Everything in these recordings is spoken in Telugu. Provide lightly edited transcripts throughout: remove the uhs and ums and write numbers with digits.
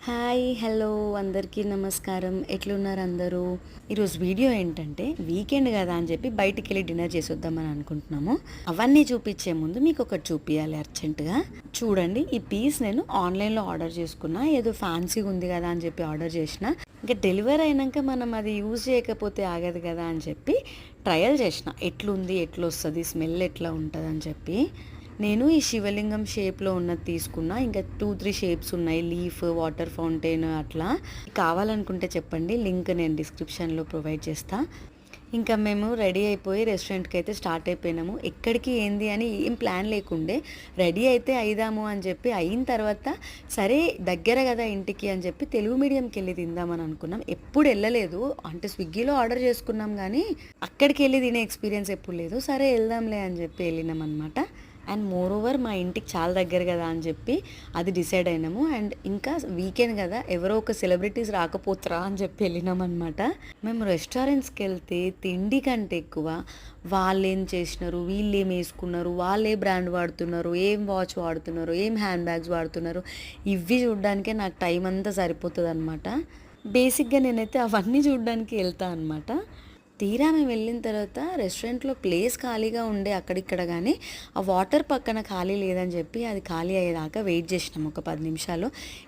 హాయ్ హలో అందరికీ నమస్కారం. ఎట్లున్నారు అందరూ? ఈరోజు వీడియో ఏంటంటే వీకెండ్ కదా అని చెప్పి బయటికి వెళ్ళి డిన్నర్ చేసొద్దామని అనుకుంటున్నాము. అవన్నీ చూపించే ముందు మీకు ఒకటి చూపించాలి అర్జెంటుగా. చూడండి, ఈ పీస్ నేను ఆన్లైన్లో ఆర్డర్ చేసుకున్నా. ఏదో ఫ్యాన్సీగా ఉంది కదా అని చెప్పి ఆర్డర్ చేసిన. ఇంకా డెలివరీ అయినాక మనం అది యూజ్ చేయకపోతే ఆగదు కదా అని చెప్పి ట్రయల్ చేసిన. ఎట్లుంది, ఎట్లా వస్తుంది, స్మెల్ ఎట్లా ఉంటుంది అని చెప్పి. నేను ఈ శివలింగం షేప్లో ఉన్నది తీసుకున్నా. ఇంకా 2-3 షేప్స్ ఉన్నాయి, లీఫ్, వాటర్ ఫౌంటైన్ అట్లా. కావాలనుకుంటే చెప్పండి, లింక్ నేను డిస్క్రిప్షన్లో ప్రొవైడ్ చేస్తా. ఇంకా మేము రెడీ అయిపోయి రెస్టారెంట్కి అయితే స్టార్ట్ అయిపోయినాము. ఎక్కడికి ఏంది అని ఏం ప్లాన్ లేకుండే రెడీ అయితే అయిదాము అని చెప్పి అయిన తర్వాత సరే దగ్గర కదా ఇంటికి అని చెప్పి తెలుగు మీడియంకి వెళ్ళి తిందామని అనుకున్నాం. ఎప్పుడు వెళ్ళలేదు, అంటే స్విగ్గీలో ఆర్డర్ చేసుకున్నాం కానీ అక్కడికి వెళ్ళి తినే ఎక్స్పీరియన్స్ ఎప్పుడు లేదు. సరే వెళ్దాంలే అని చెప్పి వెళ్ళినాం అనమాట. అండ్ మోర్ ఓవర్ మా ఇంటికి చాలా దగ్గర కదా అని చెప్పి అది డిసైడ్ అయినాము. అండ్ ఇంకా వీకెండ్ కదా, ఎవరో ఒక సెలబ్రిటీస్ రాకపోతారా అని చెప్పి వెళ్ళినాం అనమాట. మేము రెస్టారెంట్స్కి వెళ్తే తిండి కంటే ఎక్కువ వాళ్ళు ఏం చేసినారు, వీళ్ళు ఏం వేసుకున్నారు, వాళ్ళు ఏ బ్రాండ్ వాడుతున్నారు, ఏం వాచ్ వాడుతున్నారు, ఏం హ్యాండ్ బ్యాగ్స్ వాడుతున్నారు, ఇవి చూడడానికే నాకు టైం అంతా సరిపోతుంది అనమాట. బేసిక్గా నేనైతే అవన్నీ చూడడానికి వెళ్తా అనమాట. తీరా మేము వెళ్ళిన తర్వాత రెస్టారెంట్లో ప్లేస్ ఖాళీగా ఉండే అక్కడిక్కడ, కానీ ఆ వాటర్ పక్కన ఖాళీ లేదని చెప్పి అది ఖాళీ అయ్యేదాకా వెయిట్ చేసినాం ఒక 10 నిమిషాలు.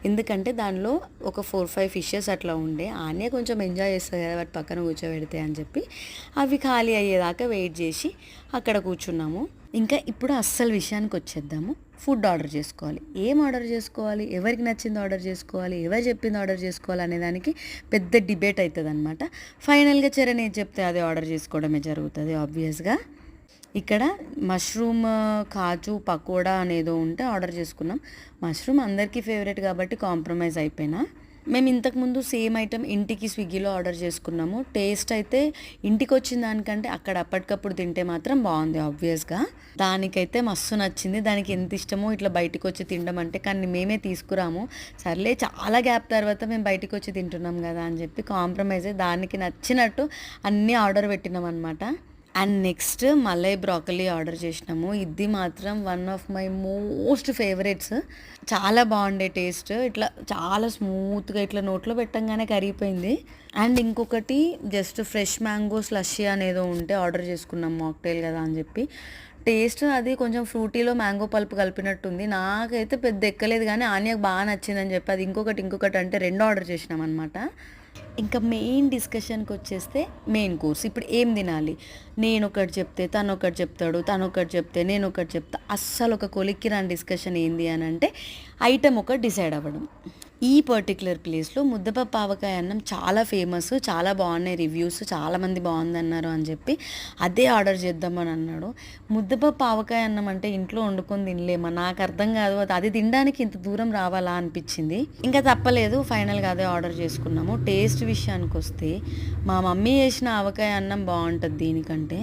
ఎందుకంటే దానిలో ఒక 4-5 ఫిషెస్ అట్లా ఉండే. ఆనే కొంచెం ఎంజాయ్ చేస్తుంది కదా వాటి పక్కన కూర్చోబెడితే అని చెప్పి అవి ఖాళీ అయ్యేదాకా వెయిట్ చేసి అక్కడ కూర్చున్నాము. ఇంకా ఇప్పుడు అస్సలు విషయానికి వచ్చేద్దాము. ఫుడ్ ఆర్డర్ చేసుకోవాలి. ఏం ఆర్డర్ చేసుకోవాలి, ఎవరికి నచ్చింది ఆర్డర్ చేసుకోవాలి, ఎవరు చెప్పింది ఆర్డర్ చేసుకోవాలి అనే దానికి పెద్ద డిబేట్ అవుతుంది అనమాట. ఫైనల్గా చరణ్ ఏది చెప్తే అదే ఆర్డర్ చేసుకోవడమే జరుగుతుంది ఆబ్వియస్గా. ఇక్కడ మష్రూమ్ కాజు పకోడా అనేదో ఉంటే ఆర్డర్ చేసుకున్నాం. మష్రూమ్ అందరికీ ఫేవరెట్ కాబట్టి కాంప్రమైజ్ అయిపోయినా. మేము ఇంతకుముందు సేమ్ ఐటెం ఇంటికి స్విగ్గీలో ఆర్డర్ చేసుకున్నాము. టేస్ట్ అయితే ఇంటికి వచ్చిన దానికంటే అక్కడ అప్పటికప్పుడు తింటే మాత్రం బాగుంది ఆబ్వియస్గా. దానికైతే మస్తు నచ్చింది. దానికి ఎంత ఇష్టమో ఇట్లా బయటకు వచ్చి తినడం అంటే. కానీ మేమే తీసుకురాము. సర్లే చాలా గ్యాప్ తర్వాత మేము బయటకు వచ్చి తింటున్నాం కదా అని చెప్పి కాంప్రమైజ్ అయ్యి దానికి నచ్చినట్టు అన్నీ ఆర్డర్ పెట్టినాం అనమాట. And next malai broccoli order చేసినాము. ఇది మాత్రం one of my most favourites. చాలా బాగుండే టేస్ట్. ఇట్లా చాలా స్మూత్గా ఇట్లా నోట్లో పెట్టంగానే కరిగిపోయింది. అండ్ ఇంకొకటి జస్ట్ ఫ్రెష్ మ్యాంగో స్లషీ అనేదో ఉంటే ఆర్డర్ చేసుకున్నాం, మాక్టైల్ కదా అని చెప్పి. టేస్ట్ అది కొంచెం ఫ్రూటీలో మ్యాంగో పల్ప్ కలిపినట్టుంది. నాకైతే పెద్ద ఎక్కలేదు, కానీ ఆన్యకు బాగా నచ్చిందని చెప్పి అది ఇంకొకటి అంటే 2 ఆర్డర్ చేసినాం అనమాట. ఇంకా మెయిన్ డిస్కషన్కి వచ్చేస్తే మెయిన్ కోర్స్ ఇప్పుడు ఏం తినాలి. నేను ఒకటి చెప్తే తను ఒకటి చెప్తాడు, తను ఒకటి చెప్తే నేను ఒకటి చెప్తా. అస్సలు ఒక కొలిక్కి రాని డిస్కషన్ ఏంది అని అంటే ఐటెం ఒకటి డిసైడ్ అవ్వడం. ఈ పర్టికులర్ ప్లేస్లో ముద్దపప్పు ఆవకాయ అన్నం చాలా ఫేమస్, చాలా బాగున్నాయి రివ్యూస్, చాలామంది బాగుందన్నారు అని చెప్పి అదే ఆర్డర్ చేద్దామని అన్నాడు. ముద్దపప్పు ఆవకాయ అన్నం అంటే ఇంట్లో వండుకొని తినలేమా, నాకు అర్థం కాదు. అది తినడానికి ఇంత దూరం రావాలా అనిపించింది. ఇంకా తప్పలేదు, ఫైనల్గా అదే ఆర్డర్ చేసుకున్నాము. టేస్ట్ విషయానికి వస్తే మా మమ్మీ చేసిన ఆవకాయ అన్నం బాగుంటుంది దీనికంటే.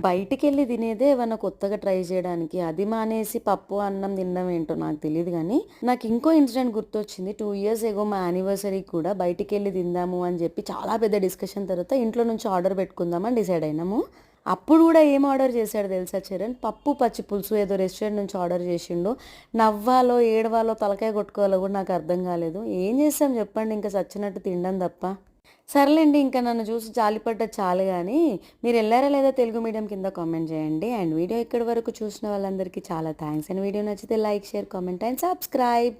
బయటికి వెళ్ళి తినేదే ఏమన్నా కొత్తగా ట్రై చేయడానికి, అది మానేసి పప్పు అన్నం తినడం ఏంటో నాకు తెలియదు. కానీ నాకు ఇంకో ఇన్సిడెంట్ గుర్తొచ్చింది. 2 years ago మా యానివర్సరీ కూడా బయటికి వెళ్ళి తిందాము అని చెప్పి చాలా పెద్ద డిస్కషన్ తర్వాత ఇంట్లో నుంచి ఆర్డర్ పెట్టుకుందామని డిసైడ్ అయినాము. అప్పుడు కూడా ఏం ఆర్డర్ చేశాడు తెలుసా చరణ్? పప్పు పచ్చి పులుసు ఏదో రెస్టారెంట్ నుంచి ఆర్డర్ చేసిండు. నవ్వాలో ఏడవాలో తలకాయ కొట్టుకోవాలో కూడా నాకు అర్థం కాలేదు. ఏం చేస్తాం చెప్పండి, ఇంకా చచ్చినట్టు తినడం తప్ప. సర్లేండి, ఇంకా నన్ను చూసి జాలిపడ్డ చాలు. కానీ మీరు వెళ్ళారా లేదా తెలుగు మీడియం కింద కామెంట్ చేయండి. అండ్ వీడియో ఇక్కడి వరకు చూసిన వాళ్ళందరికీ చాలా థ్యాంక్స్. అండ్ వీడియో నచ్చితే like, share, comment and subscribe.